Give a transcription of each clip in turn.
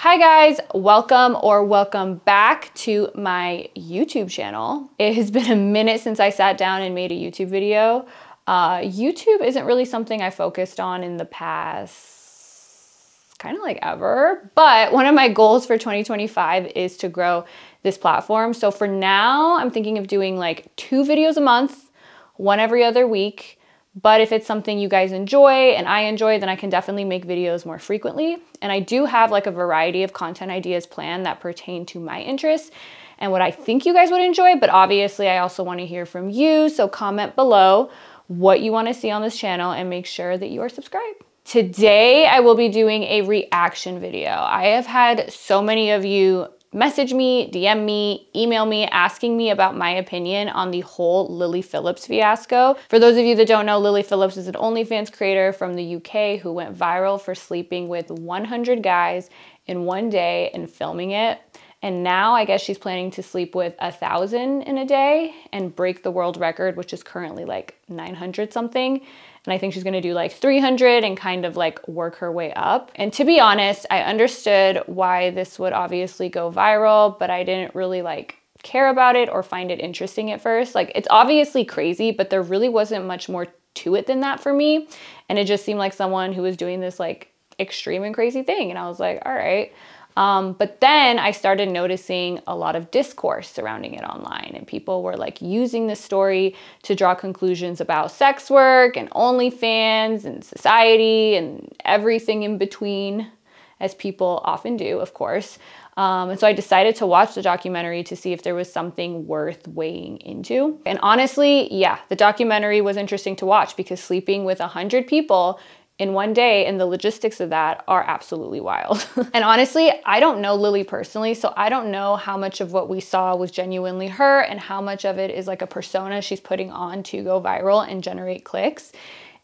Hi guys, welcome back to my YouTube channel. It has been a minute since I sat down and made a YouTube video. YouTube isn't really something I focused on in the past, kind of like ever, but one of my goals for 2025 is to grow this platform. So for now, I'm thinking of doing like 2 videos a month, one every other week. But if it's something you guys enjoy and I enjoy, then I can definitely make videos more frequently. And I do have like a variety of content ideas planned that pertain to my interests and what I think you guys would enjoy. But obviously I also want to hear from you. So comment below what you want to see on this channel and make sure that you are subscribed. Today I will be doing a reaction video. I have had so many of you message me, DM me, email me, asking me about my opinion on the whole Lily Phillips fiasco. For those of you that don't know, Lily Phillips is an OnlyFans creator from the UK who went viral for sleeping with 100 guys in one day and filming it. And now I guess she's planning to sleep with 1,000 in a day and break the world record, which is currently like 900 something. And I think she's gonna do like 300 and kind of like work her way up. And to be honest, I understood why this would obviously go viral, but I didn't really like care about it or find it interesting at first. Like it's obviously crazy, but there really wasn't much more to it than that for me. And it just seemed like someone who was doing this like extreme and crazy thing. And I was like, all right. But then I started noticing a lot of discourse surrounding it online, and people were like using this story to draw conclusions about sex work and OnlyFans and society and everything in between, as people often do, of course. And so I decided to watch the documentary to see if there was something worth weighing into. And honestly, yeah, the documentary was interesting to watch because sleeping with 100 people in one day and the logistics of that are absolutely wild. And honestly, I don't know Lily personally, so I don't know how much of what we saw was genuinely her and how much of it is like a persona she's putting on to go viral and generate clicks.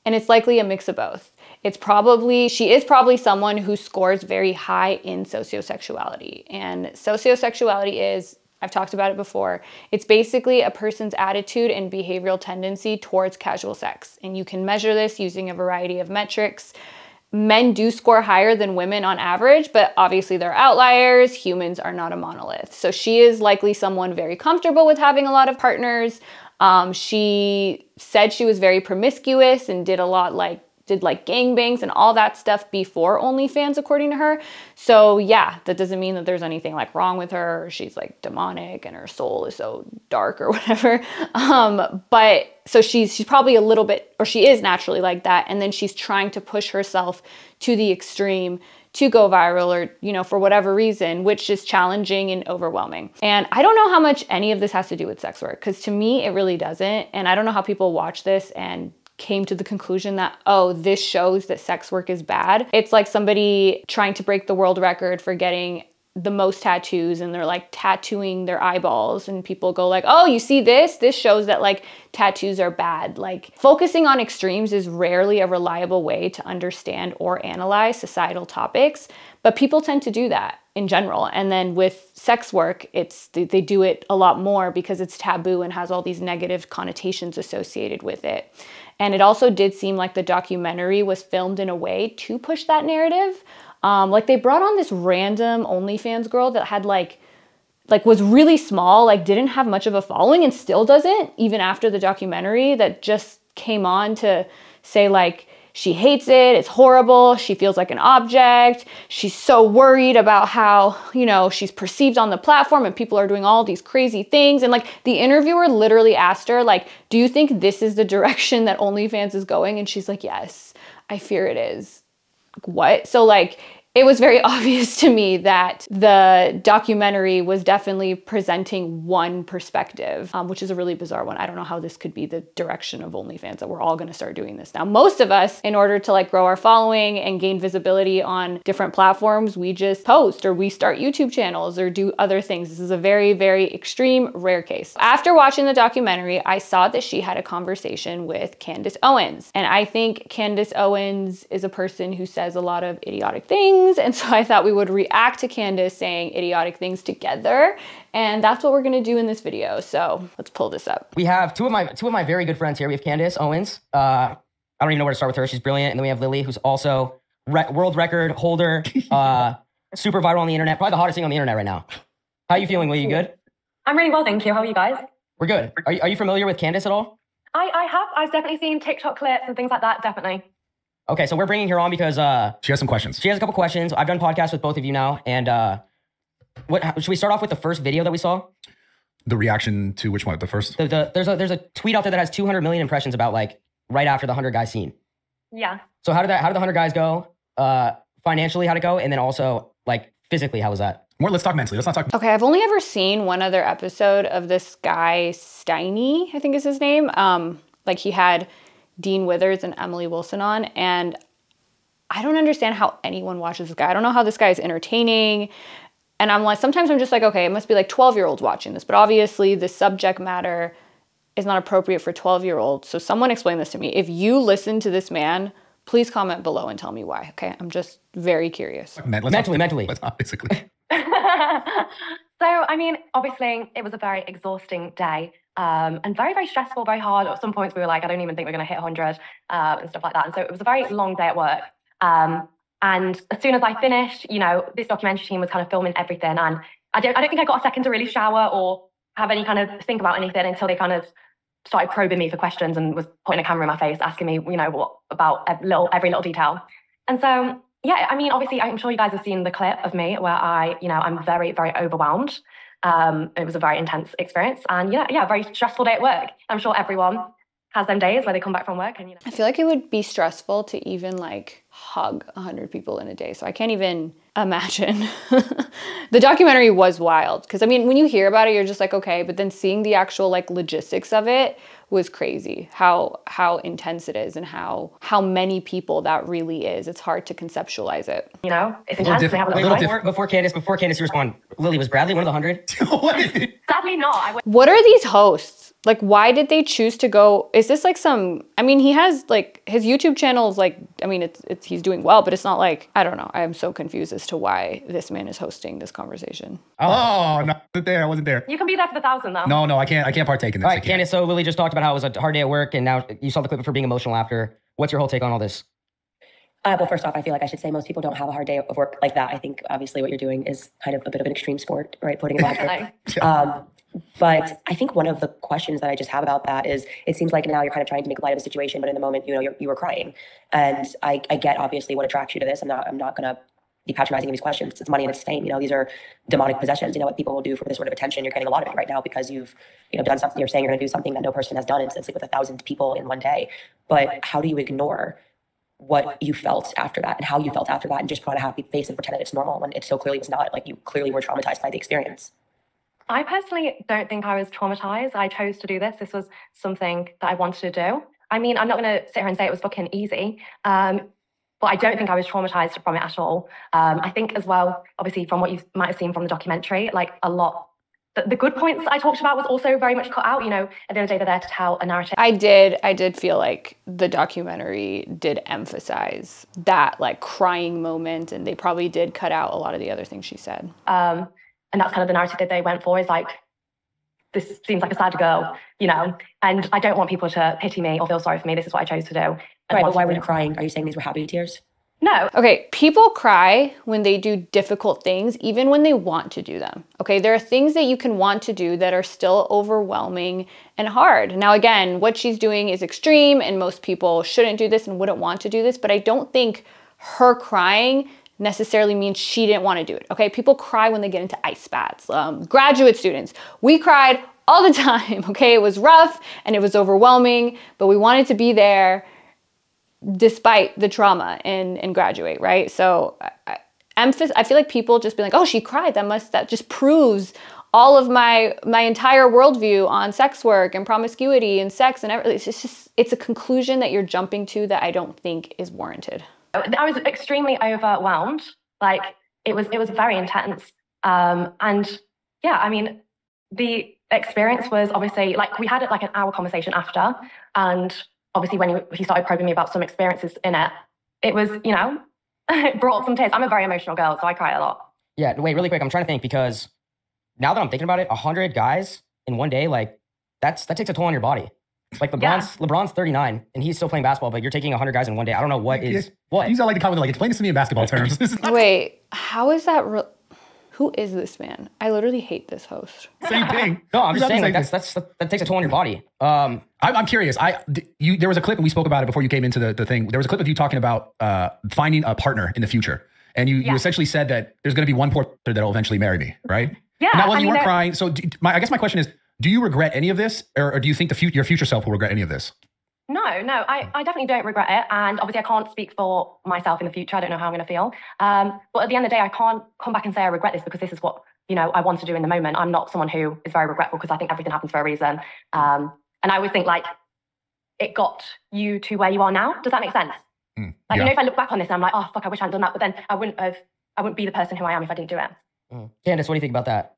And it's likely a mix of both. She is probably someone who scores very high in sociosexuality. And sociosexuality is, I've talked about it before, it's basically a person's attitude and behavioral tendency towards casual sex. And you can measure this using a variety of metrics. Men do score higher than women on average, but obviously they're outliers. Humans are not a monolith. So she is likely someone very comfortable with having a lot of partners. She said she was very promiscuous and did gangbangs and all that stuff before OnlyFans, according to her. So yeah, that doesn't mean that there's anything like wrong with her, or she's like demonic and her soul is so dark or whatever. But so she's probably a little bit, or she is naturally like that. And then she's trying to push herself to the extreme to go viral, or, you know, for whatever reason, which is challenging and overwhelming. And I don't know how much any of this has to do with sex work, because to me, it really doesn't. And I don't know how people watch this and came to the conclusion that, oh, this shows that sex work is bad. It's like somebody trying to break the world record for getting the most tattoos, and they're like tattooing their eyeballs, and people go like, oh, you see this? This shows that like tattoos are bad. Like focusing on extremes is rarely a reliable way to understand or analyze societal topics, but people tend to do that in general. And then with sex work, they do it a lot more because it's taboo and has all these negative connotations associated with it. And it also did seem like the documentary was filmed in a way to push that narrative. Like they brought on this random OnlyFans girl that had like was really small, like didn't have much of a following and still doesn't, even after the documentary, that just came on to say like, she hates it, it's horrible, she feels like an object, she's so worried about how, you know, she's perceived on the platform and people are doing all these crazy things. And like the interviewer literally asked her like, do you think this is the direction that OnlyFans is going? And she's like, yes, I fear it is. What? So like, it was very obvious to me that the documentary was definitely presenting one perspective, which is a really bizarre one. I don't know how this could be the direction of OnlyFans, that we're all gonna start doing this now. Most of us, in order to like grow our following and gain visibility on different platforms, we just post or we start YouTube channels or do other things. This is a very, very extreme, rare case. After watching the documentary, I saw that she had a conversation with Candace Owens. And I think Candace Owens is a person who says a lot of idiotic things. And so I thought we would react to Candace saying idiotic things together. And that's what we're gonna do in this video. So let's pull this up. We have two of my very good friends here. We have Candace Owens. I don't even know where to start with her. She's brilliant. And then we have Lily, who's also world record holder. super viral on the internet, probably the hottest thing on the internet right now. How are you feeling? Will you good? I'm really well, thank you. How are you guys? We're good. Are you familiar with Candace at all? I have. I've definitely seen TikTok clips and things like that, definitely. Okay, so we're bringing her on because she has some questions. She has a couple questions. I've done podcasts with both of you now, and should we start off with the first video that we saw? The reaction to which one? The first? There's a tweet out there that has 200 million impressions about like right after the 100 guys scene. Yeah. So how did the 100 guys go? Financially, how'd it go? And then also like physically, how was that? More, let's talk mentally. Let's not talk. Okay, I've only ever seen one other episode of this guy, Steiny, I think is his name. Like he had Dean Withers and Emily Wilson on, and I don't understand how anyone watches this guy. I don't know how this guy is entertaining. And I'm like, sometimes I'm just like, okay, it must be like 12-year-olds watching this, but obviously the subject matter is not appropriate for 12-year-olds. So someone explain this to me. If you listen to this man, please comment below and tell me why, okay? I'm just very curious. Mentally. Let's not basically. So, I mean, obviously it was a very exhausting day and very, very stressful, very hard. At some points we were like, I don't even think we're going to hit 100 and stuff like that. And so it was a very long day at work. And as soon as I finished, you know, this documentary team was kind of filming everything. And I don't think I got a second to really shower or have any kind of think about anything until they kind of started probing me for questions and was putting a camera in my face, asking me, you know, what about every little detail. And so, yeah, I mean, obviously, I'm sure you guys have seen the clip of me where I'm very, very overwhelmed. It was a very intense experience and yeah, very stressful day at work. I'm sure everyone has them days where they come back from work and, you know. I feel like it would be stressful to even like hug 100 people in a day. So I can't even imagine. The documentary was wild because I mean, when you hear about it, you're just like, okay, but then seeing the actual like logistics of it was crazy. How intense it is and how many people that really is. It's hard to conceptualize it. You know, it's intense. Before Candace, you respond, Lily, was Bradley one of the 100? Sadly not. What are these hosts? Like, why did they choose to go? Is this like I mean, he has like, his YouTube channel is like, I mean, he's doing well, but it's not like, I don't know. I am so confused as to why this man is hosting this conversation. Oh, no, I wasn't there. You can be there for the 1,000 though. No, I can't partake in this. All right, Candace, so Lily just talked about how it was a hard day at work and now you saw the clip of her being emotional after. What's your whole take on all this? Well, first off, I feel like I should say most people don't have a hard day of work like that. I think obviously what you're doing is kind of a bit of an extreme sport, right? Putting it out. But I think one of the questions that I just have about that is, it seems like now you're kind of trying to make light of the situation, but in the moment, you know, you were crying. And I get obviously what attracts you to this. I'm not going to be patronizing these questions. It's money and it's fame. You know, these are demonic possessions. You know what people will do for this sort of attention. You're getting a lot of it right now because you've, you know, done something. You're saying you're going to do something that no person has done. It's like with 1,000 people in one day. But how do you ignore what you felt after that and how you felt after that and just put on a happy face and pretend that it's normal when it so clearly was not? Like, you clearly were traumatized by the experience. I personally don't think I was traumatized. I chose to do this. This was something that I wanted to do. I mean, I'm not going to sit here and say it was fucking easy, but I don't think I was traumatized from it at all. I think as well, obviously, from what you might have seen from the documentary, like a lot, the good points I talked about was also very much cut out. You know, at the end of the day, they're there to tell a narrative. I did feel like the documentary did emphasize that like crying moment, and they probably did cut out a lot of the other things she said. And that's kind of the narrative that they went for, is like, this seems like a sad girl, you know, and I don't want people to pity me or feel sorry for me. This is what I chose to do. Right, but why were you crying? Are you saying these were happy tears? No. Okay, people cry when they do difficult things, even when they want to do them. Okay, there are things that you can want to do that are still overwhelming and hard. Now, again, what she's doing is extreme, and most people shouldn't do this and wouldn't want to do this, but I don't think her crying necessarily means she didn't want to do it. Okay, people cry when they get into ice baths. Graduate students, we cried all the time. Okay, it was rough and it was overwhelming, but we wanted to be there despite the trauma and graduate, right? So I feel like people just be like, oh, she cried. That just proves all of my entire worldview on sex work and promiscuity and sex and everything. It's a conclusion that you're jumping to that I don't think is warranted. I was extremely overwhelmed. Like, it was very intense. And yeah, I mean, the experience was obviously, like, we had like an hour conversation after, and obviously when he started probing me about some experiences in it, it was, you know, it brought some tears. I'm a very emotional girl, so I cry a lot. Yeah, wait, really quick. I'm trying to think, because now that I'm thinking about it, 100 guys in one day, like, that takes a toll on your body. Like LeBron's 39 and he's still playing basketball, but you're taking 100 guys in one day. I don't know what. You sound like the comment, like, explain this to me in basketball terms. Wait, how is that real? Who is this man? I literally hate this host. Same thing. No, I'm just saying like that takes a toll on your body. I'm curious. There was a clip and we spoke about it before you came into the thing. There was a clip of you talking about finding a partner in the future. And you essentially said that there's going to be one poor that'll eventually marry me, right? Yeah. Now, well, you weren't crying. So I guess my question is, do you regret any of this? Or do you think your future self will regret any of this? No, I definitely don't regret it. And obviously I can't speak for myself in the future. I don't know how I'm going to feel. But at the end of the day, I can't come back and say I regret this because this is what, I want to do in the moment. I'm not someone who is very regretful because I think everything happens for a reason. And I always think like it got you to where you are now. Does that make sense? If I look back on this and I'm like, oh, fuck, I wish I hadn't done that. But then I wouldn't be the person who I am if I didn't do it. Candace, what do you think about that?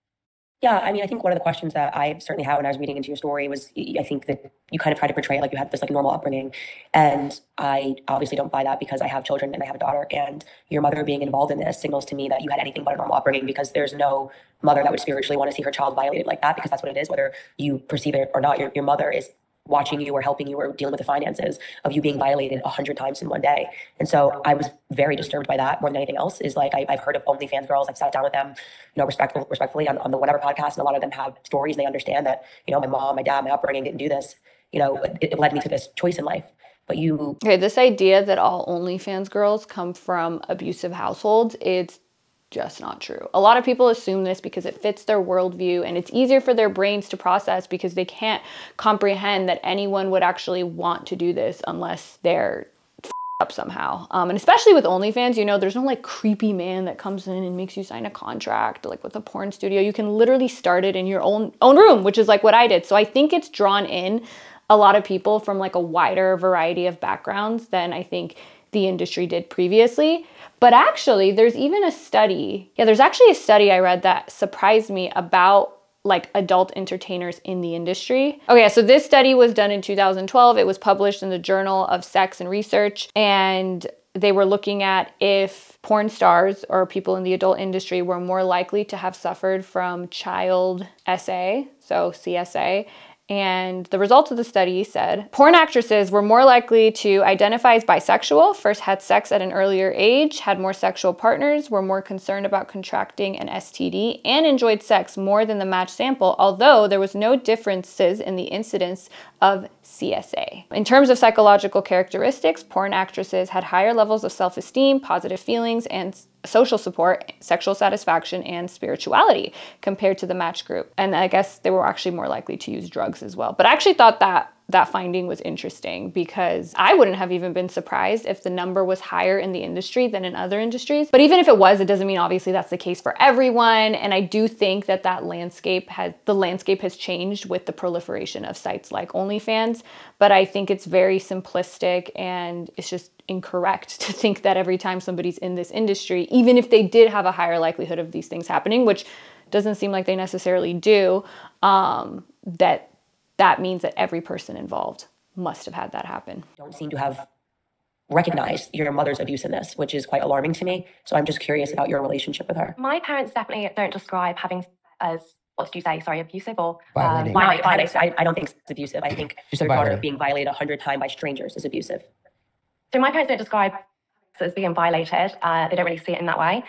Yeah, I mean, I think one of the questions that I certainly had when I was reading into your story was, I think that you kind of try to portray like you had this like normal upbringing. And I obviously don't buy that because I have children and I have a daughter, and your mother being involved in this signals to me that you had anything but a normal upbringing, because there's no mother that would spiritually want to see her child violated like that, because that's what it is, whether you perceive it or not. Your mother is watching you or helping you or dealing with the finances of you being violated 100 times in one day. And I was very disturbed by that more than anything else. Is like, I've heard of OnlyFans girls. I've sat down with them, respectfully on the whatever podcast. And a lot of them have stories and they understand that, my mom, my dad, my upbringing didn't do this. It led me to this choice in life. But okay, this idea that all OnlyFans girls come from abusive households, it's just not true. A lot of people assume this because it fits their worldview and it's easier for their brains to process because they can't comprehend that anyone would actually want to do this unless they're up somehow. And especially with OnlyFans, there's no like creepy man that comes in and makes you sign a contract like with a porn studio. You can literally start it in your own room, which is like what I did. So I think it's drawn in a lot of people from like a wider variety of backgrounds than I think the industry did previously. But actually, there's even a study. Yeah, there's actually a study I read that surprised me about like adult entertainers in the industry. Okay, so this study was done in 2012. It was published in the Journal of Sex and Research, and they were looking at if porn stars or people in the adult industry were more likely to have suffered from child SA, so CSA. And the results of the study said porn actresses were more likely to identify as bisexual, first had sex at an earlier age, had more sexual partners, were more concerned about contracting an STD, and enjoyed sex more than the matched sample, although there was no differences in the incidence of CSA. In terms of psychological characteristics, porn actresses had higher levels of self-esteem, positive feelings, and social support, sexual satisfaction, and spirituality compared to the match group. And I guess they were actually more likely to use drugs as well. But I actually thought that finding was interesting because I wouldn't have even been surprised if the number was higher in the industry than in other industries. But even if it was, it doesn't mean obviously that's the case for everyone. And I do think that the landscape has changed with the proliferation of sites like OnlyFans. But I think it's very simplistic and it's just incorrect to think that every time somebody's in this industry, even if they did have a higher likelihood of these things happening, which doesn't seem like they necessarily do, that means that every person involved must have had that happen. Don't seem to have recognized your mother's abuse in this, which is quite alarming to me. So I'm just curious about your relationship with her. My parents definitely don't describe having as, what did you say? Sorry, abusive or violating? I don't think it's abusive. I think your daughter violating. being violated 100 times by strangers is abusive. So my parents don't describe us as being violated. They don't really see it in that way.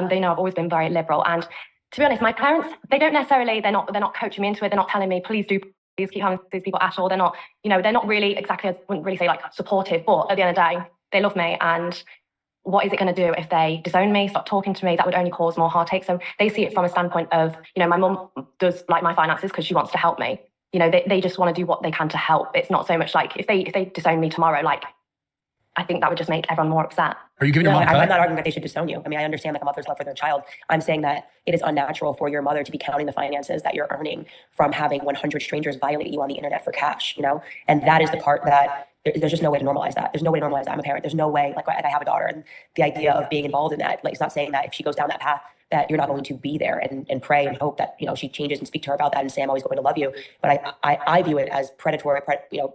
They know I've always been very liberal. And to be honest, my parents, they don't necessarily, they're not coaching me into it. They're not telling me, please keep having these people at all. They're not, they're not really exactly, I wouldn't really say like supportive, but at the end of the day, they love me. And what is it going to do if they disown me, stop talking to me? That would only cause more heartache. So they see it from a standpoint of, my mum does like my finances because she wants to help me. They just want to do what they can to help. It's not so much like if they disown me tomorrow, like I think that would just make everyone more upset. Are you giving your mom a cut? I'm not arguing that they should disown you. I mean, I understand like a mother's love for their child. I'm saying that it is unnatural for your mother to be counting the finances that you're earning from having 100 strangers violate you on the internet for cash, And that is the part that there's just no way to normalize that. There's no way to normalize that. I'm a parent. There's no way, like I have a daughter, and the idea of being involved in that, like it's not saying that if she goes down that path, that you're not going to be there and pray and hope that, she changes and speak to her about that and say, I'm always going to love you. But I view it as predatory,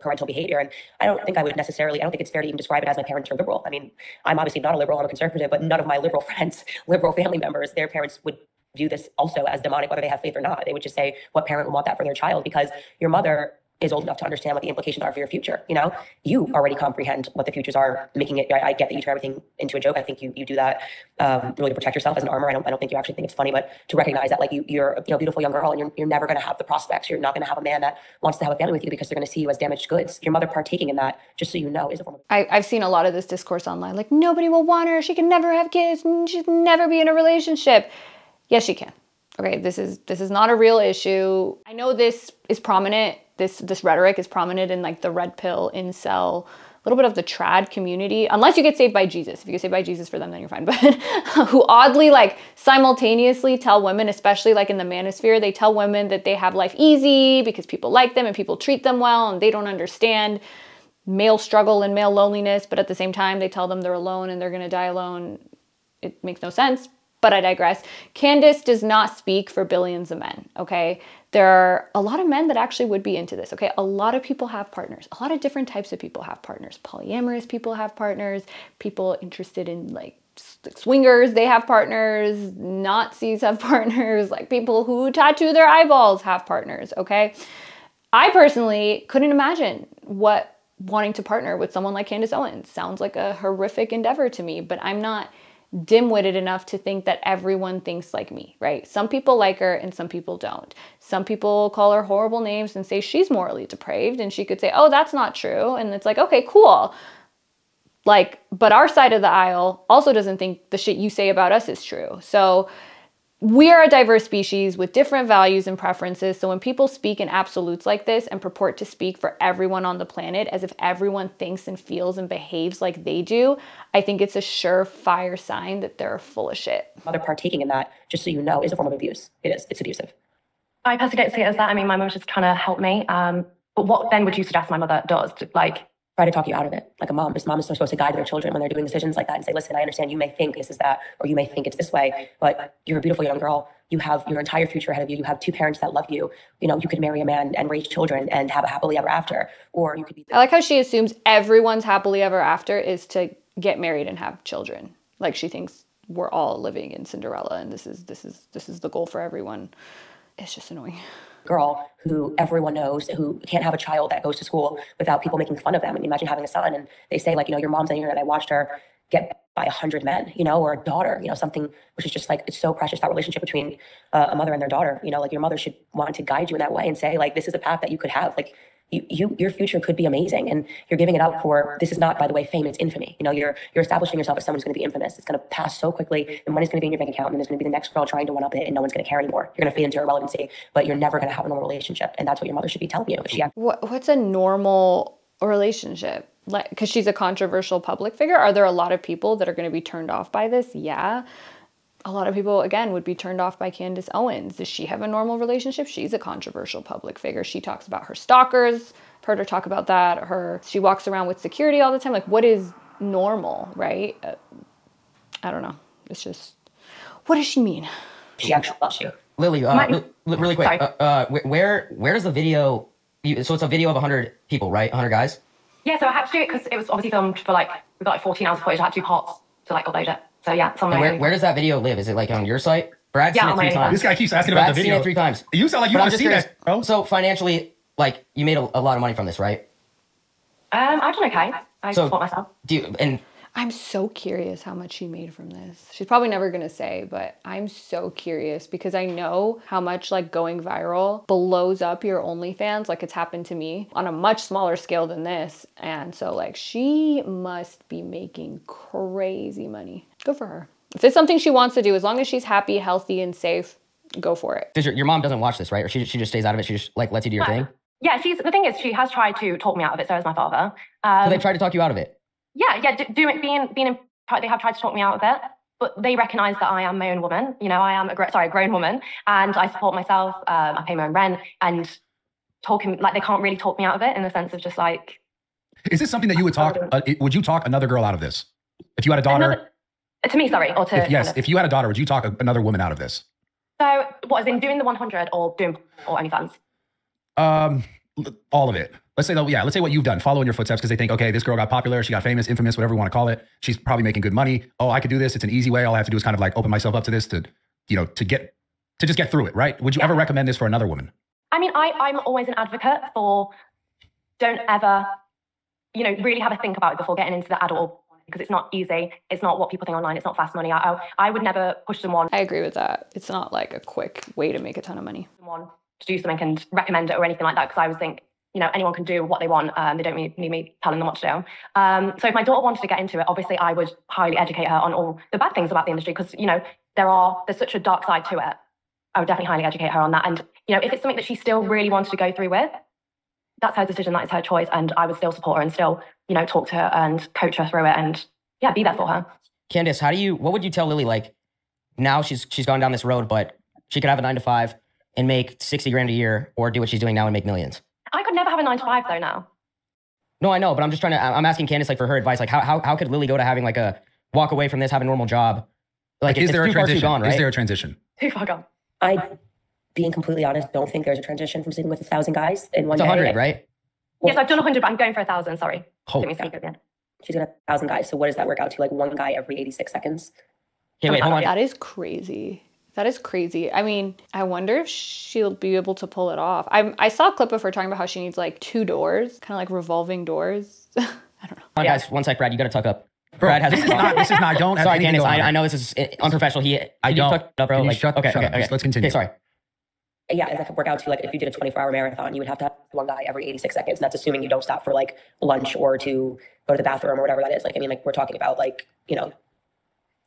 parental behavior. And I don't think it's fair to even describe it as my parents are liberal. I mean, I'm obviously not a liberal, I'm a conservative, but none of my liberal friends, liberal family members, their parents would view this also as demonic, whether they have faith or not. They would just say, what parent would want that for their child? Because your mother is old enough to understand what the implications are for your future. You know, you already comprehend what the futures are, making it. I get that you turn everything into a joke. I think you do that really to protect yourself as an armor. I don't think you actually think it's funny, but to recognize that like you're a beautiful young girl, and you're never going to have the prospects. You're not going to have a man that wants to have a family with you because they're going to see you as damaged goods. Your mother partaking in that, just so you know, is a form of. I've seen a lot of this discourse online, like nobody will want her. She can never have kids. And she can never be in a relationship. Yes, she can. Okay, this is not a real issue. I know this is prominent. This rhetoric is prominent in like the red pill, incel, a little bit of the trad community, unless you get saved by Jesus. If you get saved by Jesus for them, then you're fine. But who oddly like simultaneously tell women, especially like in the manosphere, they tell women that they have life easy because people like them and people treat them well, and they don't understand male struggle and male loneliness. But at the same time, they tell them they're alone and they're going to die alone. It makes no sense. But I digress. Candace does not speak for billions of men, okay? There are a lot of men that actually would be into this, okay? A lot of people have partners. A lot of different types of people have partners. Polyamorous people have partners. People interested in like swingers, they have partners. Nazis have partners. Like people who tattoo their eyeballs have partners, okay? I personally couldn't imagine what wanting to partner with someone like Candace Owens. Sounds like a horrific endeavor to me, but I'm not dim-witted enough to think that everyone thinks like me, right? Some people like her and some people don't. Some people call her horrible names and say she's morally depraved, and she could say, oh, that's not true. And it's like, okay, cool. Like, but our side of the aisle also doesn't think the shit you say about us is true. So we are a diverse species with different values and preferences. So when people speak in absolutes like this and purport to speak for everyone on the planet as if everyone thinks and feels and behaves like they do, I think it's a surefire sign that they're full of shit. Mother partaking in that, just so you know, is a form of abuse. It is. It's abusive. I personally don't see it as that. I mean, my mum's just trying to help me. But what then would you suggest my mother does? Like, try to talk you out of it. Like a mom, mom is supposed to guide their children when they're doing decisions like that and say, listen, I understand you may think this is that, or you may think it's this way, but you're a beautiful young girl. You have your entire future ahead of you. You have two parents that love you. You know, you could marry a man and raise children and have a happily ever after, or you could be. I like how she assumes everyone's happily ever after is to get married and have children. Like she thinks we're all living in Cinderella and this is the goal for everyone. It's just annoying. Girl who everyone knows, who can't have a child that goes to school without people making fun of them. And imagine having a son and they say like, you know, your mom's in here and I watched her get by 100 men, you know, or a daughter, you know, something which is just like, it's so precious, that relationship between a mother and their daughter, you know, like your mother should want to guide you in that way and say like, this is a path that you could have. Like your future could be amazing. And you're giving it up for, this is not, by the way, fame, it's infamy. You know, you're establishing yourself as someone who's going to be infamous. It's going to pass so quickly. The money's going to be in your bank account and there's going to be the next girl trying to one up it and no one's going to care anymore. You're going to fade into irrelevancy, but you're never going to have a normal relationship. And that's what your mother should be telling you. If she What's a normal relationship? Like, because she's a controversial public figure. Are there a lot of people that are going to be turned off by this? Yeah. A lot of people, again, would be turned off by Candace Owens. Does she have a normal relationship? She's a controversial public figure. She talks about her stalkers. I've heard her talk about that. She walks around with security all the time. Like, what is normal, right? I don't know. It's just, what does she mean? She actually loves you. Lily, really quick. Where does the video? So it's a video of 100 people, right? 100 guys. Yeah, so I had to do it because it was obviously filmed for like, we've got like 14 hours of footage. I had to do parts to like upload it. So yeah, where does that video live? Is it like on your site? Brad's seen it 3 times. This guy keeps asking about the video. Seen it 3 times. You sound like you want to see that, bro. So financially, like you made a lot of money from this, right? I've done okay. I support myself. I'm so curious how much she made from this. She's probably never gonna say, but I'm so curious because I know how much like going viral blows up your OnlyFans. Like it's happened to me on a much smaller scale than this. And so like she must be making crazy money. Good for her. If it's something she wants to do, as long as she's happy, healthy, and safe, go for it. Because your mom doesn't watch this, right? Or she just stays out of it. She just like lets you do your thing. Yeah, the thing is, she has tried to talk me out of it. So has my father. So they tried to talk you out of it. Yeah. They have tried to talk me out of it, but they recognise that I am my own woman. You know, I am a grown woman, and I support myself. I pay my own rent, and they can't really talk me out of it in the sense of just like. Is this something that you would talk? Would you talk another girl out of this? If you had a daughter. To me, sorry, or to. If you had a daughter, would you talk another woman out of this? So, what, as in doing the 100 or doing or OnlyFans? All of it. Let's say let's say what you've done, follow in your footsteps because they think, okay, this girl got popular, she got famous, infamous, whatever you want to call it. She's probably making good money. Oh, I could do this. It's an easy way. All I have to do is kind of like open myself up to this to just get through it, right? Would you ever recommend this for another woman? I mean, I'm always an advocate for don't ever, really have a think about it before getting into the adult, because it's not easy. It's not what people think online. It's not fast money. I would never push someone. I agree with that. It's not like a quick way to make a ton of money. Someone to do something and recommend it or anything like that, because I always think, anyone can do what they want. They don't need me telling them what to do. So if my daughter wanted to get into it, obviously I would highly educate her on all the bad things about the industry, because, there's such a dark side to it. I would definitely highly educate her on that. And, if it's something that she still really wanted to go through with, that's her decision, that is her choice. And I would still support her and still, talk to her and coach her through it and, be there for her. Candace, what would you tell Lily, like, now she's gone down this road, but she could have a 9-to-5 and make 60 grand a year, or do what she's doing now and make millions? I could never have a 9-to-5 though now. No, I know, but I'm asking Candace, like, for her advice, like, how could Lily go to having, like, a walk away from this, have a normal job? Like, is there a transition? Too gone, right? Is there a transition? Too far gone. Being completely honest, don't think there's a transition from sleeping with 1,000 guys in one day. It's 100, right? Yes, I've done 100, but I'm going for 1,000, sorry. Holy. She's got 1,000 guys. So what does that work out to? Like one guy every 86 seconds? Okay, wait, hold on. That is crazy. That is crazy. I mean, I wonder if she'll be able to pull it off. I saw a clip of her talking about how she needs like 2 doors, kind of like revolving doors. I don't know. Come on, guys, one sec, Brad, you got to tuck up. Bro, Brad has this is not, don't have Sorry, anything Candace, going on. I know this is unprofessional. I don't. Tuck up, bro. Can you Like, shut up? Let's continue. Yeah, Okay, sorry. that could work out to like if you did a 24-hour marathon, you would have to have one guy every 86 seconds. And that's assuming you don't stop for like lunch or to go to the bathroom or whatever that is. Like, I mean, like we're talking about like,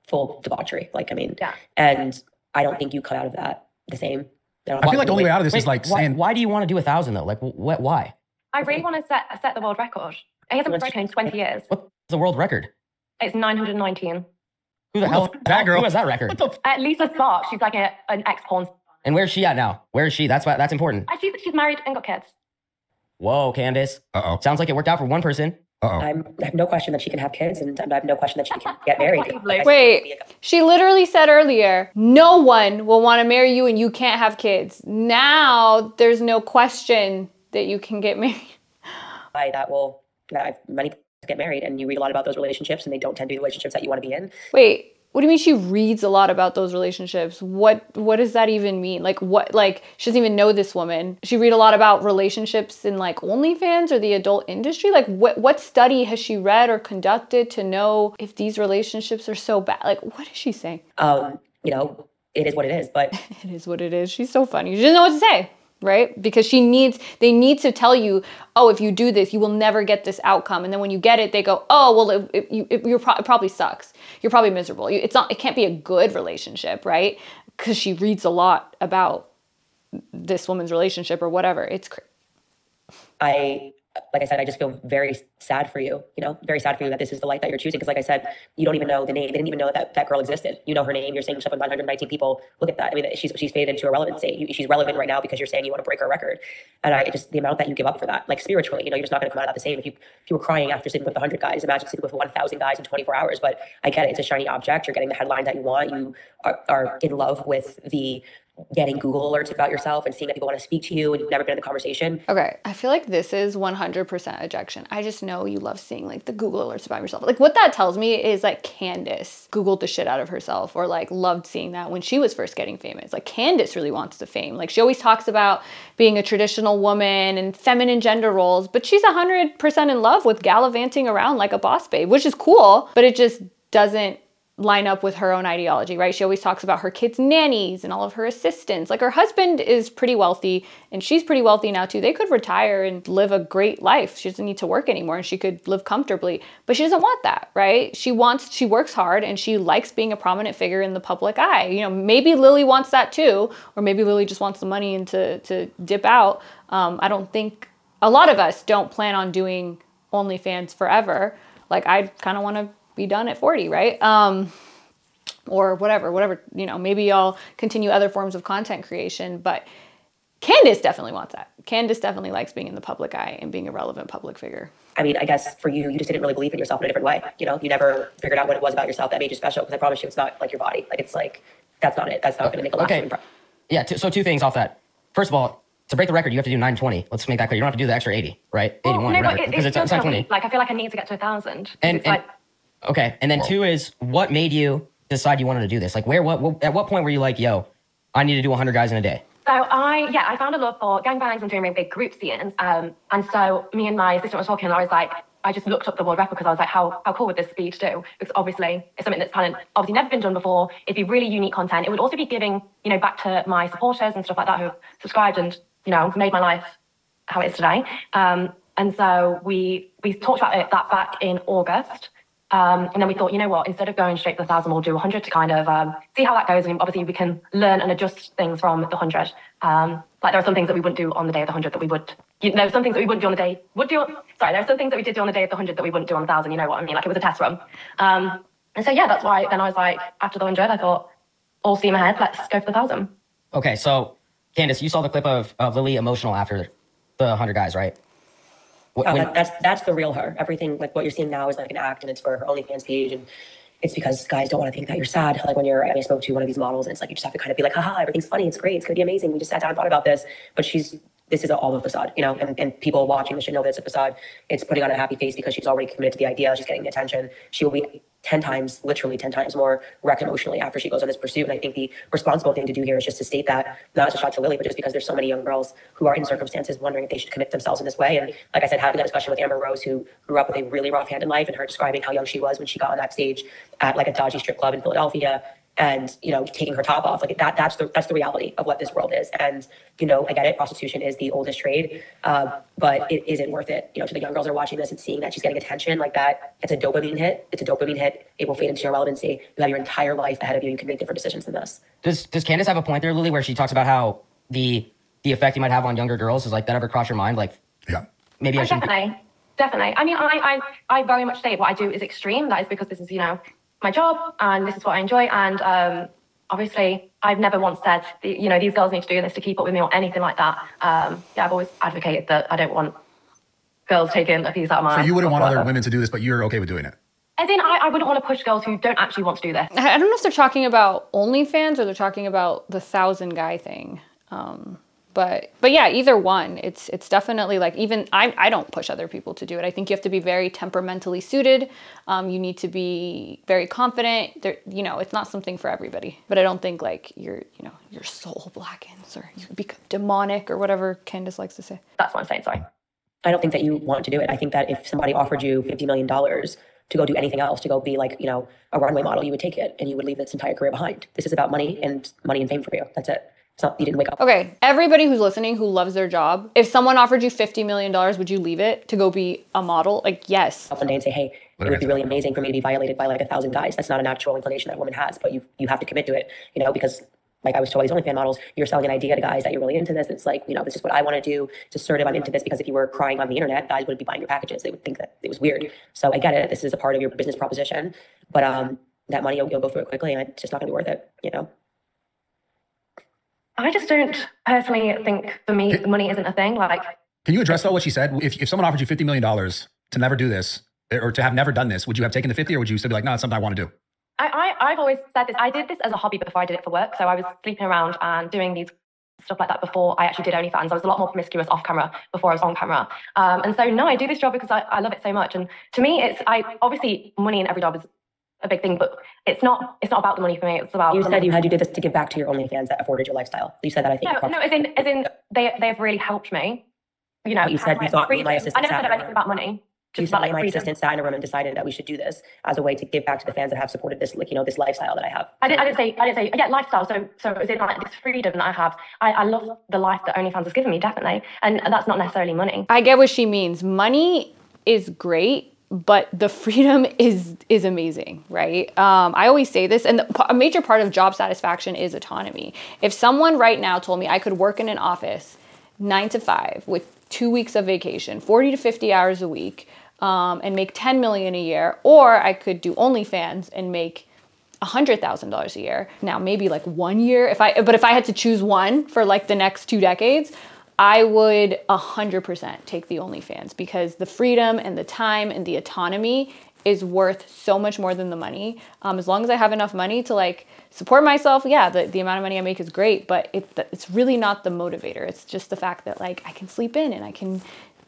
full debauchery. Like, I mean, and I don't think you come out of that the same. I feel like the only way out of this is like saying. Why do you want to do 1,000 though? Like, why? I really want to set the world record. It hasn't been broken in 20 years. What's the world record? It's 919. Who the hell? That girl. Who has that record? At Lisa Sparks, she's like an ex-porn. And where's she at now? Where is she? That's important. She's married and got kids. Whoa, Candace. Uh-oh. Sounds like it worked out for one person. Uh-oh. I have no question that she can have kids, and I have no question that she can get married. Wait, she literally said earlier, no one will want to marry you and you can't have kids. Now there's no question that you can get married. Many people get married, and you read a lot about those relationships, and they don't tend to be the relationships that you want to be in. Wait, what do you mean she reads a lot about those relationships? What does that even mean? Like she doesn't even know this woman. She read a lot about relationships in like OnlyFans or the adult industry? Like what study has she read or conducted to know if these relationships are so bad? Like what is she saying? It is what it is, but it is what it is. She's so funny. She doesn't know what to say. Right? Because they need to tell you, oh, if you do this, you will never get this outcome. And then when you get it, they go, oh, well, it probably sucks. You're probably miserable. It can't be a good relationship, right? Because she reads a lot about this woman's relationship or whatever. It's like I said, I just feel very sad for you, very sad for you that this is the life that you're choosing. Because like I said, you don't even know the name. They didn't even know that girl existed. You know her name. You're saying stuff with 919 people. Look at that. I mean, she's faded into irrelevancy. She's relevant right now because you're saying you want to break her record. And the amount that you give up for that, like spiritually, you're just not going to come out of that the same. If you were crying after sleeping with 100 guys, imagine sleeping with 1,000 guys in 24 hours. But I get it. It's a shiny object. You're getting the headline that you want. You are in love with the getting Google alerts about yourself and seeing that people want to speak to you and you've never been in the conversation. Okay, I feel like this is 100% ejection. I just know you love seeing like the Google alerts about yourself. Like what that tells me is like Candace Googled the shit out of herself or like loved seeing that when she was first getting famous. Like Candace really wants the fame. Like she always talks about being a traditional woman and feminine gender roles, but she's 100% in love with gallivanting around like a boss babe, which is cool, but it just doesn't line up with her own ideology, right? She always talks about her kids' nannies and all of her assistants. Like her husband is pretty wealthy and she's pretty wealthy now too. They could retire and live a great life. She doesn't need to work anymore and she could live comfortably, but she doesn't want that, right? She works hard and she likes being a prominent figure in the public eye. Maybe Lily wants that too, or maybe Lily just wants the money and to dip out. I don't think a lot of us don't plan on doing OnlyFans forever. Like I kind of want to be done at 40, right? Or whatever, maybe I'll continue other forms of content creation, but Candace definitely wants that. Candace definitely likes being in the public eye and being a relevant public figure. I mean, I guess for you, you just didn't really believe in yourself in a different way. You never figured out what it was about yourself that made you special, because I promise you it's not like your body. Like, it's like, that's not it. That's not going to make a lasting impression. Yeah, so 2 things off that. First of all, to break the record, you have to do 920. Let's make that clear. You don't have to do the extra 80, right? 81, no, whatever. Because it's 920. Like, I feel like I need to get to 1,000. Okay, and then 2 is, what made you decide you wanted to do this? Like, at what point were you like, yo, I need to do 100 guys in a day? So I found a love for gangbangs and doing really big group scenes. And so me and my assistant were talking, and I was like, I just looked up the world record because I was like, how cool would this be to do? Because obviously it's something that's kind of obviously never been done before. It'd be really unique content. It would also be giving, back to my supporters and stuff like that who subscribed and, made my life how it is today. And so we talked about that back in August. And then we thought, you know what, instead of going straight to the 1,000, we'll do 100 to kind of see how that goes. And obviously we can learn and adjust things from the 100. Like there are some things that we wouldn't do on the day of the 100 that we would, there are some things that we wouldn't do on the day, there are some things that we did do on the day of the 100 that we wouldn't do on the 1,000, you know what I mean? Like it was a test run. And so, yeah, that's why then I was like, after the 100, I thought, all steam ahead, let's go for the 1,000. Okay, so Candace, you saw the clip of Lily emotional after the 100 guys, right? That's the real her. Everything like what you're seeing now is like an act, and it's for her OnlyFans page, and it's because guys don't want to think that you're sad. Like when I spoke to one of these models, and it's like you just have to kind of be like, haha, everything's funny, it's great, it's gonna be amazing. We just sat down and thought about this, but this is all a facade, and people watching this should know that it's a facade. It's putting on a happy face because she's already committed to the idea. She's getting the attention. She will be literally 10 times more wrecked emotionally after she goes on this pursuit. And I think the responsible thing to do here is just to state that, not as a shot to Lily, but just because there's so many young girls who are in circumstances wondering if they should commit themselves in this way. And like I said, having that discussion with Amber Rose, who grew up with a really rough hand in life, and her describing how young she was when she got on that stage at like a dodgy strip club in Philadelphia, and taking her top off, like that's the reality of what this world is. And I get it, prostitution is the oldest trade, but it isn't worth it. To the young girls that are watching this and seeing that she's getting attention like that, it's a dopamine hit. It will fade into your relevancy. You have your entire life ahead of you. You can make different decisions than this. Does Candace have a point there, Lily, where she talks about how the effect you might have on younger girls? Is like that ever cross your mind? Like, yeah, maybe I should. Definitely. I mean, I very much say what I do is extreme. That is because this is my job, and this is what I enjoy. And obviously, I've never once said, these girls need to do this to keep up with me or anything like that. I've always advocated that I don't want girls taking a piece out of my. So you wouldn't want other women to do this, but you're okay with doing it? As in, I wouldn't want to push girls who don't actually want to do this. I don't know if they're talking about OnlyFans or they're talking about the 1,000 guy thing. But yeah, either one. It's definitely like, even I don't push other people to do it. I think you have to be very temperamentally suited. You need to be very confident. It's not something for everybody. But I don't think like your soul blackens or you become demonic or whatever Candace likes to say. That's what I'm saying. Sorry. I don't think that you want to do it. I think that if somebody offered you $50 million to go do anything else, to go be like, a runway model, you would take it and you would leave this entire career behind. This is about money and fame for you. That's it. So you didn't wake up. Okay, everybody who's listening who loves their job, if someone offered you $50 million, would you leave it to go be a model? Like, yes. One day and say, hey, it would be really amazing for me to be violated by like 1,000 guys. That's not a natural inclination that a woman has, but you have to commit to it, because like I was told, these OnlyFans models, you're selling an idea to guys that you're really into this. It's like, this is what I want to do. It's assertive. I'm into this, because if you were crying on the internet, guys wouldn't be buying your packages. They would think that it was weird. So I get it. This is a part of your business proposition, but that money, you'll go through it quickly, and it's just not gonna be worth it, I just don't personally think, for me, money isn't a thing. Like, can you address though what she said? If someone offered you $50 million to never do this, or to have never done this, would you have taken the 50, or would you still be like, no, it's something I want to do? I've always said this. I did this as a hobby before I did it for work. So I was sleeping around and doing these stuff like that before I actually did OnlyFans. I was a lot more promiscuous off camera before I was on camera. And so no, I do this job because I love it so much. And to me, obviously money in every job is a big thing, but it's not about the money for me. It's about. You said you had to do this to give back to your OnlyFans that afforded your lifestyle. You said that, I think. No, as in they've really helped me. You said you thought my assistant. I never said anything about money. You said my assistant sat in a room and decided that we should do this as a way to give back to the fans that have supported this, this lifestyle that I have. I didn't say yeah, lifestyle. So as in like this freedom that I have. I love the life that OnlyFans has given me, definitely, and that's not necessarily money. I get what she means. Money is great, but the freedom is amazing, right? I always say this, and a major part of job satisfaction is autonomy. If someone right now told me I could work in an office 9 to 5 with 2 weeks of vacation, 40 to 50 hours a week, and make $10 million a year, or I could do OnlyFans and make $100,000 a year. Now, maybe like 1 year, but if I had to choose one for like the next 2 decades, I would 100% take the OnlyFans, because the freedom and the time and the autonomy is worth so much more than the money. As long as I have enough money to like support myself, yeah, the amount of money I make is great, but it's really not the motivator. It's just the fact that like I can sleep in and I can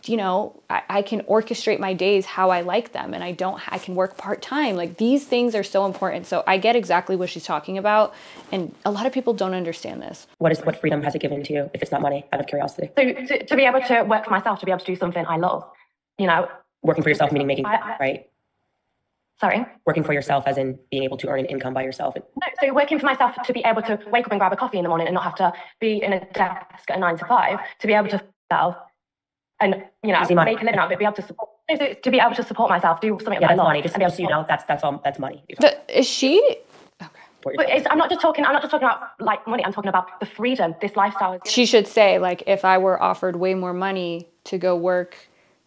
you know, I can orchestrate my days how I like them, and I can work part-time. Like, these things are so important. So I get exactly what she's talking about, and a lot of people don't understand this. What freedom has it given to you if it's not money, out of curiosity? So to be able to work for myself, to be able to do something I love, you know. Working for yourself, meaning making, right? Sorry? Working for yourself as in being able to earn an income by yourself. No, so working for myself to be able to wake up and grab a coffee in the morning and not have to be in a desk at 9 to 5, to be able to myself and, you know, make a living out of it, be able to support, so to be able to support myself, do something that I love. Money. Just so you know, that's all. That's money. But is she? Okay. But I'm not just talking about like money. I'm talking about the freedom this lifestyle is. She should say, like, if I were offered way more money to go work,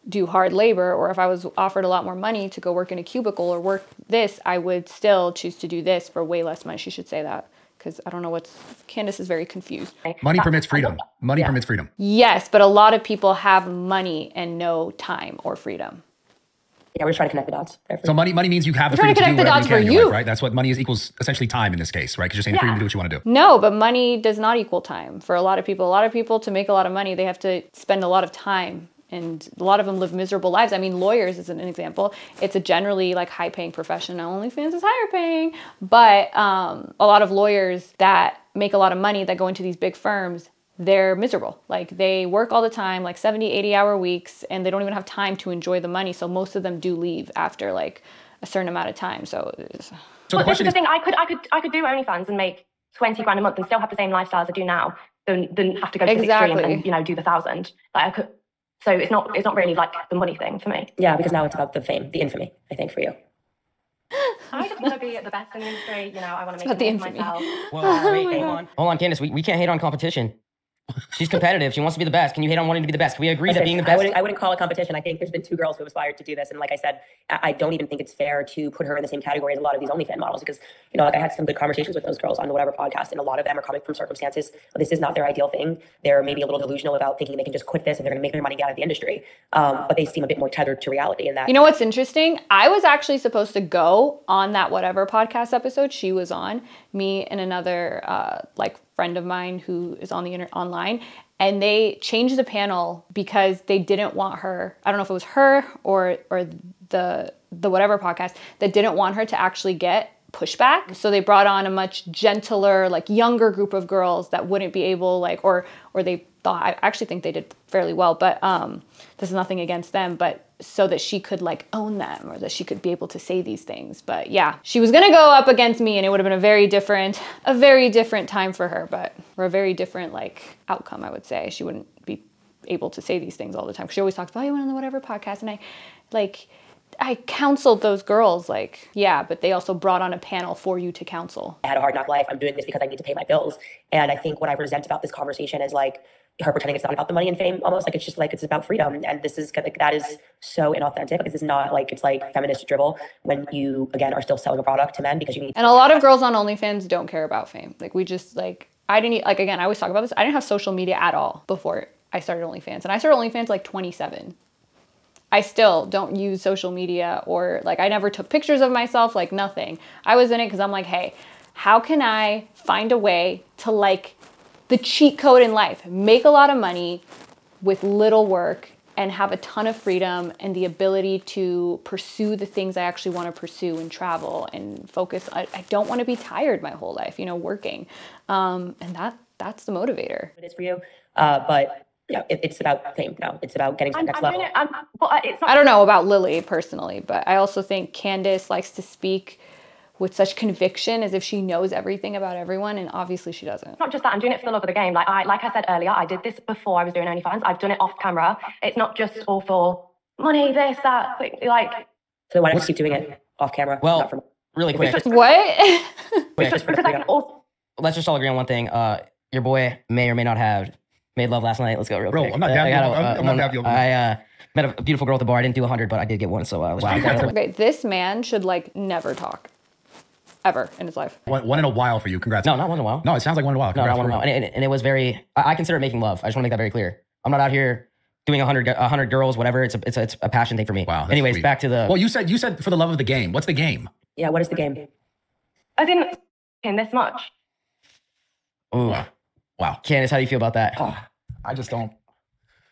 do hard labor, or if I was offered a lot more money to go work in a cubicle or work this, I would still choose to do this for way less money. She should say that, because I don't know Candace is very confused. Money permits freedom. Money permits freedom. Yes, but a lot of people have money and no time or freedom. Yeah, we're just trying to connect the dots. So money means you have the freedom to do whatever you can in your life, right? That's what money is, equals essentially time in this case, right? Because you're saying freedom to do what you want to do. No, but money does not equal time for a lot of people. A lot of people, to make a lot of money, they have to spend a lot of time. And a lot of them live miserable lives. I mean, lawyers is an example. It's a generally like high-paying profession. Now, OnlyFans is higher paying, but a lot of lawyers that make a lot of money that go into these big firms, they're miserable. Like, they work all the time, like 70, 80-hour weeks, and they don't even have time to enjoy the money. So most of them do leave after like a certain amount of time. So the question is, the thing, I could do OnlyFans and make 20 grand a month and still have the same lifestyle as I do now, than have to go to the extreme and, you know, do the 1,000. Like, I could. So it's not really like the money thing for me. Yeah, because now it's about the fame, the infamy, I think, for you. I just want to be the best in the industry. You know, I want to make it myself. Well, wait, hold on, Candace. We can't hate on competition. She's competitive. She wants to be the best. Can you hate on wanting to be the best? Can we agree that being the best? I wouldn't call it competition. I think there's been 2 girls who aspired to do this. And like I said, I don't even think it's fair to put her in the same category as a lot of these OnlyFans models, because, you know, like, I had some good conversations with those girls on the whatever podcast, and a lot of them are coming from circumstances. This is not their ideal thing. They're maybe a little delusional about thinking they can just quit this and they're going to make their money get out of the industry. But they seem a bit more tethered to reality in that. You know what's interesting? I was actually supposed to go on that whatever podcast episode she was on, me and another like friend of mine who is on the online. And they changed the panel because they didn't want her. I don't know if it was her or the whatever podcast that didn't want her to actually get pushback. So they brought on a much gentler, like, younger group of girls that wouldn't be able, like, or they thought, I actually think they did fairly well, but this is nothing against them, but so that she could, like, own them, or that she could be able to say these things. But yeah, she was gonna go up against me, and it would have been a very different time for her, but or a very different, like, outcome, I would say. She wouldn't be able to say these things all the time. She always talks about, oh, you went on the whatever podcast, and I counseled those girls, like, yeah, but they also brought on a panel for you to counsel. I had a hard knock life. I'm doing this because I need to pay my bills. And I think what I resent about this conversation is, like, her pretending it's not about the money and fame, almost like it's just like it's about freedom. And this is like, that is so inauthentic, because it's not like, it's like feminist dribble when you, again, are still selling a product to men because you need. And a lot of girls on OnlyFans don't care about fame. Like, we just, like, I didn't, like, again, I always talk about this. I didn't have social media at all before I started OnlyFans. And I started OnlyFans like 27. I still don't use social media, or, like, I never took pictures of myself, like, nothing. I was in it because I'm like, hey, how can I find a way to, like, the cheat code in life, make a lot of money with little work and have a ton of freedom and the ability to pursue the things I actually want to pursue and travel and focus. I don't want to be tired my whole life, you know, working. And that's the motivator. It is for you. But yeah, it's about fame now. It's about getting to the next level. I don't know about Lily personally, but I also think Candace likes to speak with such conviction as if she knows everything about everyone, and obviously she doesn't. Not just that, I'm doing it for the love of the game. Like I said earlier, I did this before I was doing OnlyFans. I've done it off camera. It's not just all for money, this, that, like. So why don't you keep doing it off camera? Well, really quick. What? Let's just all agree on one thing. Your boy may or may not have made love last night. Let's go real quick. I'm not down. I met a beautiful girl at the bar. I didn't do 100, but I did get one. So Okay, this man should, like, never talk. Ever in his life. One in a while for you. Congrats. No, not one in a while. No, it sounds like one in a while. No, not one in a while. And it was very, I consider it making love. I just want to make that very clear. I'm not out here doing 100 girls, whatever. It's a passion thing for me. Wow. Anyways, sweet. back to the. Well, you said for the love of the game. What's the game? Yeah, what is the game? I didn't in this much. Ooh. Wow. Candace, how do you feel about that? I just don't.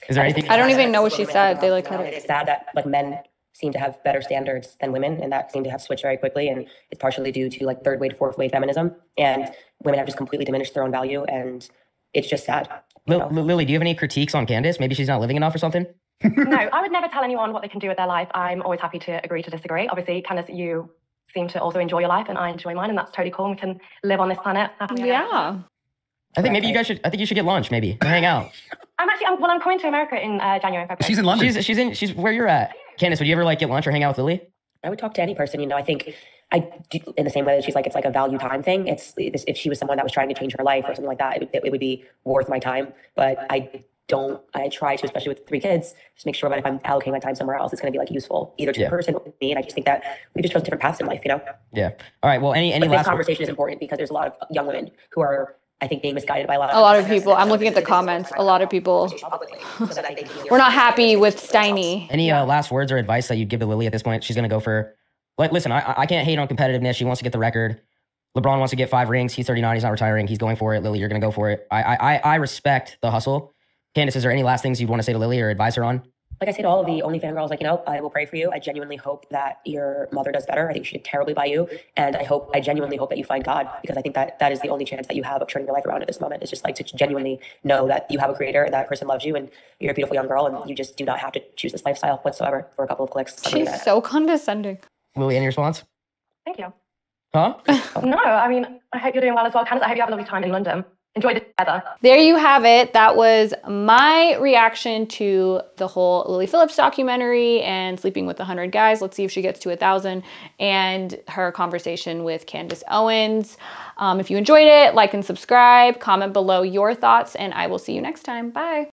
Is there anything? I don't even know what she said. They like cut it. It's sad that like men seem to have better standards than women, and that seem to have switched very quickly. And it's partially due to like third wave, fourth wave feminism, and women have just completely diminished their own value, and it's just sad. Lily, do you have any critiques on Candace? Maybe she's not living enough or something? No, I would never tell anyone what they can do with their life. I'm always happy to agree to disagree. Obviously, Candace, you seem to also enjoy your life, and I enjoy mine, and that's totally cool. We can live on this planet. Yeah. I think maybe you guys should. I think you should get lunch. Maybe hang out. I'm coming to America in January and February. She's in London. She's where you're at. Candace, would you ever like get lunch or hang out with Lily? I would talk to any person. I think I do, in the same way that she's like, it's like a value time thing. It's if she was someone that was trying to change her life or something like that, it would be worth my time. But I try to, especially with 3 kids, just make sure that if I'm allocating my time somewhere else, it's going to be like useful either to the person or to me. And I just think that we just chose different paths in life, Yeah. All right. Well, any but last this conversation is important because there's a lot of young women who are, I think, being misguided by a lot of people. I'm looking at the comments. A lot of people we're not happy with Steiny. Any last words or advice that you'd give to Lily at this point? She's going to go for, like, listen, I can't hate on competitiveness. She wants to get the record. LeBron wants to get 5 rings. He's 39. He's not retiring. He's going for it. Lily, you're going to go for it. I respect the hustle. Candace, is there any last things you'd want to say to Lily or advise her on? Like I say to all of the OnlyFans girls, like, I will pray for you. I genuinely hope that your mother does better. I think she did terribly by you. And I genuinely hope that you find God, because I think that is the only chance that you have of turning your life around at this moment. It's just like to genuinely know that you have a creator and that person loves you and you're a beautiful young girl and you just do not have to choose this lifestyle whatsoever for a couple of clicks. She's so condescending. Lily, any response? Thank you. Huh? No, I mean, I hope you're doing well as well. Candace, I hope you have a lovely time in London. Enjoyed it together. There you have it. That was my reaction to the whole Lily Phillips documentary and Sleeping with 100 Guys. Let's see if she gets to 1,000. And her conversation with Candace Owens. If you enjoyed it, like and subscribe. Comment below your thoughts, and I will see you next time. Bye.